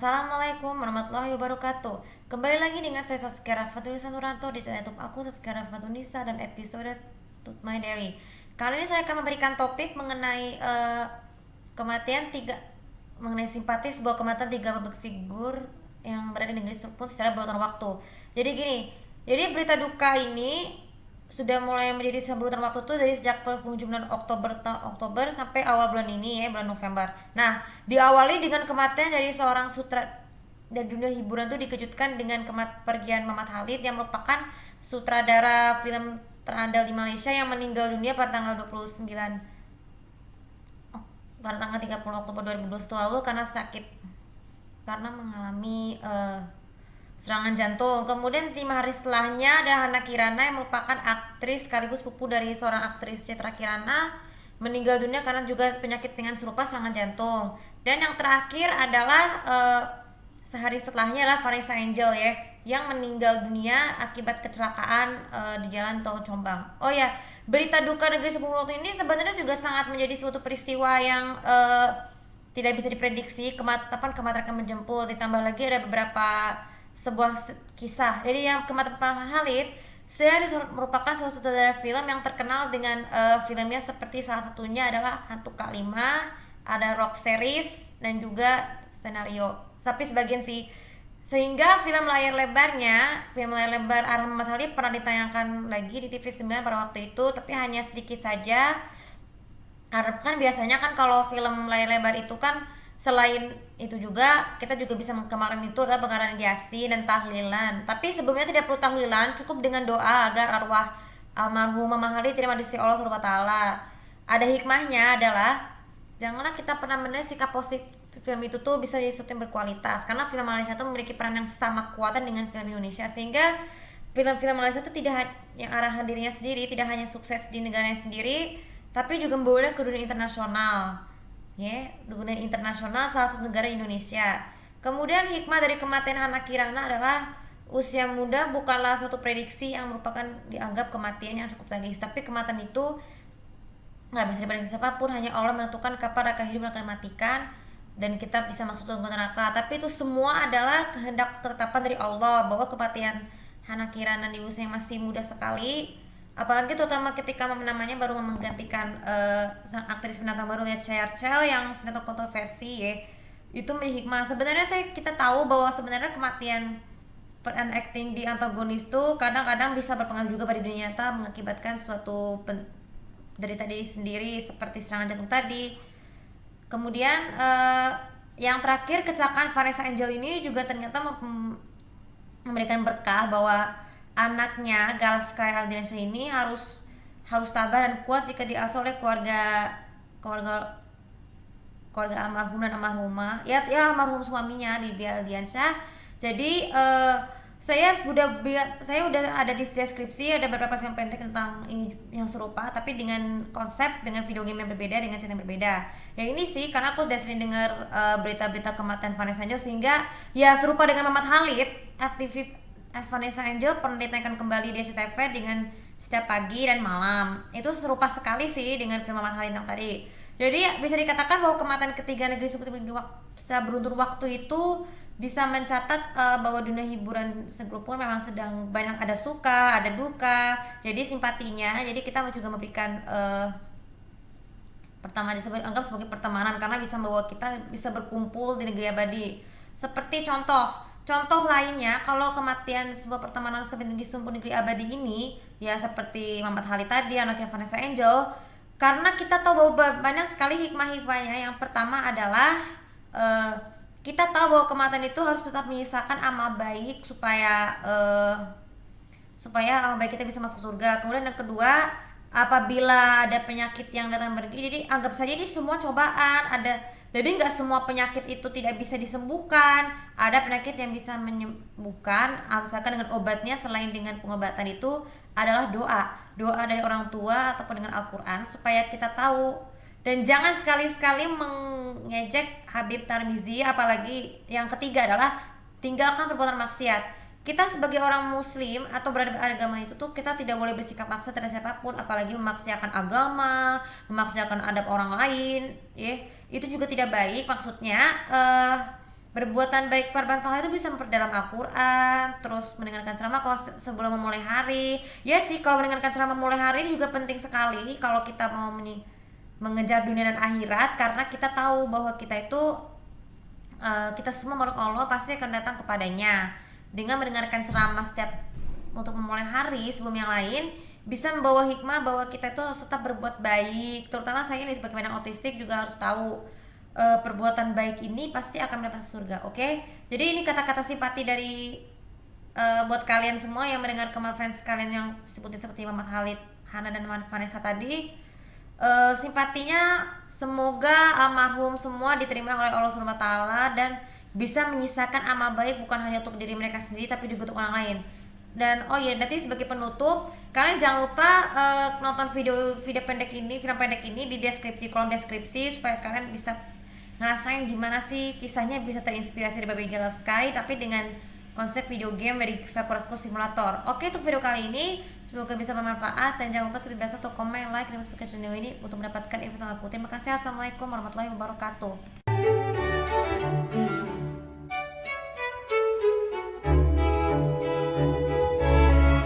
Assalamualaikum warahmatullahi wabarakatuh. Kembali lagi dengan saya Saskia Rafatulisa Nuranto di channel YouTube aku Saskia Rafatulisa dan episode Tut My Diary. Kali ini saya akan memberikan topik mengenai kematian tiga mengenai simpati sebuah kematian tiga public figur yang berada di negeri tersebut secara berurutan waktu. Jadi berita duka ini sudah mulai menjadi sebutan waktu tuh dari sejak penghujung bulan Oktober sampai awal bulan ini ya, bulan November. Nah, diawali dengan kematian dari seorang dan dunia hiburan tuh dikejutkan dengan pergian Mamat Khalid yang merupakan sutradara film terandal di Malaysia yang meninggal dunia pada tanggal 30 Oktober 2021 lalu karena mengalami serangan jantung. Kemudian 5 hari setelahnya ada Hana Kirana yang merupakan aktris sekaligus sepupu dari seorang aktris Citra Kirana meninggal dunia karena juga penyakit dengan serupa serangan jantung. Dan yang terakhir adalah sehari setelahnya adalah Vanessa Angel ya yang meninggal dunia akibat kecelakaan di jalan tol Jombang. Oh ya, berita duka negeri sepuluh waktu ini sebenarnya juga sangat menjadi suatu peristiwa yang tidak bisa diprediksi. Kematian akan menjemput. Ditambah lagi ada beberapa sebuah kisah. Jadi yang kematian Pak Khalid merupakan salah satu sutradara film yang terkenal dengan filmnya seperti salah satunya adalah Hantu Kak Lima, ada Rock Series dan juga Skenario. Tapi sebagian sih sehingga film layar lebar Arah Muhammad Khalid pernah ditayangkan lagi di TV9 pada waktu itu, tapi hanya sedikit saja. Karena kan biasanya kan kalau film layar lebar itu kan selain itu juga kita juga bisa kemarin itu adalah pengarang Yasin dan tahlilan. Tapi sebelumnya tidak perlu tahlilan, cukup dengan doa agar arwah almarhum Mama Khalid diterima di sisi Allah Subhanahu wa taala. Ada hikmahnya adalah janganlah kita pernah menilai sikap positif film itu tuh bisa jadi sesuatu yang berkualitas, karena film Malaysia itu memiliki peran yang sama kuatan dengan film Indonesia, sehingga film-film Malaysia itu tidak yang arahan dirinya sendiri tidak hanya sukses di negaranya sendiri tapi juga membawa ke dunia internasional. Dunia internasional salah satu negara Indonesia. Kemudian hikmah dari kematian Hana Kirana adalah usia muda bukanlah suatu prediksi yang merupakan dianggap kematian yang cukup tragis, tapi kematian itu nggak bisa diprediksi siapapun, hanya Allah menentukan kapan akan hidup dan akan dimatikan dan kita bisa masuk ke neraka. Tapi itu semua adalah kehendak ketetapan dari Allah bahwa kematian Hana Kirana di usia yang masih muda sekali, apalagi terutama ketika namanya baru menggantikan sang aktris pendatang baru Lia Chayarchel yang sangat kontroversi ya, itu menjadi hikmah. Sebenarnya kita tahu bahwa sebenarnya kematian peran acting di antagonis itu kadang-kadang bisa berpengaruh juga pada dunia nyata, mengakibatkan suatu derita diri sendiri seperti serangan jantung tadi. Kemudian yang terakhir kecelakaan Vanessa Angel ini juga ternyata memberikan berkah bahwa anaknya Galsky Aldriansyah ini harus tabah dan kuat jika diasuh oleh keluarga almarhum dan almarhumah ya almarhum suaminya Lydia Aldiansyah. Jadi saya udah ada di deskripsi, ada beberapa film pendek tentang ini yang serupa tapi dengan konsep dengan video game yang berbeda dengan cerita yang berbeda. Yang ini sih karena aku udah sering dengar berita-berita kematian Vanessa Angel, sehingga ya serupa dengan Mamat Khalid, FTV Vanessa Angel pernah ditayangkan kembali di SCTV dengan setiap pagi dan malam. Itu serupa sekali sih dengan film Mamat Khalid yang tadi. Jadi bisa dikatakan bahwa kematian ketiga negeri seperti beruntun waktu itu bisa mencatat bahwa dunia hiburan pun memang sedang banyak ada suka, ada duka. Jadi simpatinya, jadi kita juga memberikan pertama anggap sebagai pertemanan karena bisa membawa kita bisa berkumpul di negeri abadi. Seperti contoh lainnya, kalau kematian sebuah pertemanan seperti di Sumpah Negeri Abadi ini ya seperti Mamat Khalid tadi, anaknya Vanessa Angel, karena kita tahu bahwa banyak sekali hikmah-hikmahnya. Yang pertama adalah kita tahu bahwa kematian itu harus tetap menyisakan amal baik supaya amal baik kita bisa masuk surga. Kemudian yang kedua, apabila ada penyakit yang datang pergi, jadi anggap saja ini semua cobaan. Jadi nggak semua penyakit itu tidak bisa disembuhkan. Ada penyakit yang bisa menyembuhkan, asalkan dengan obatnya. Selain dengan pengobatan itu adalah doa dari orang tua ataupun dengan Al-Quran supaya kita tahu. Dan jangan sekali-sekali mengejek Habib Tarmizi. Apalagi yang ketiga adalah tinggalkan perbuatan maksiat. Kita sebagai orang muslim atau beragama itu tuh kita tidak boleh bersikap maksa terhadap siapapun, apalagi memaksakan agama, memaksakan adab orang lain ya. Itu juga tidak baik. Maksudnya Perbuatan baik korban pahala itu bisa memperdalam Al-Quran, terus mendengarkan ceramah kalau sebelum memulai hari. Ya sih, kalau mendengarkan ceramah memulai hari ini juga penting sekali kalau kita mau mengejar dunia dan akhirat, karena kita tahu bahwa kita itu kita semua makhluk Allah pasti akan datang kepadanya. Dengan mendengarkan ceramah setiap untuk memulai hari sebelum yang lain bisa membawa hikmah bahwa kita itu harus tetap berbuat baik. Terutama saya nih sebagai anak autistik juga harus tahu perbuatan baik ini pasti akan mendapat surga. Oke? Jadi ini kata-kata simpati dari buat kalian semua yang mendengar fans kalian yang sebutin seperti Muhammad Khalid, Hana dan Vanessa tadi. Simpatinya semoga almarhum semua diterima oleh Allah Subhanahu wa taala dan bisa menyisakan amal baik bukan hanya untuk diri mereka sendiri tapi juga untuk orang lain. Dan oh ya, nanti sebagai penutup kalian jangan lupa nonton video pendek ini, film pendek ini di kolom deskripsi supaya kalian bisa ngerasain gimana sih kisahnya, bisa terinspirasi dari Baby Girl Sky tapi dengan konsep video game dari Sakura School Simulator. Oke, untuk video kali ini semoga bisa bermanfaat dan jangan lupa seperti biasa untuk komen, like, dan subscribe channel ini untuk mendapatkan info terbaru. Terima kasih. Assalamualaikum warahmatullahi wabarakatuh.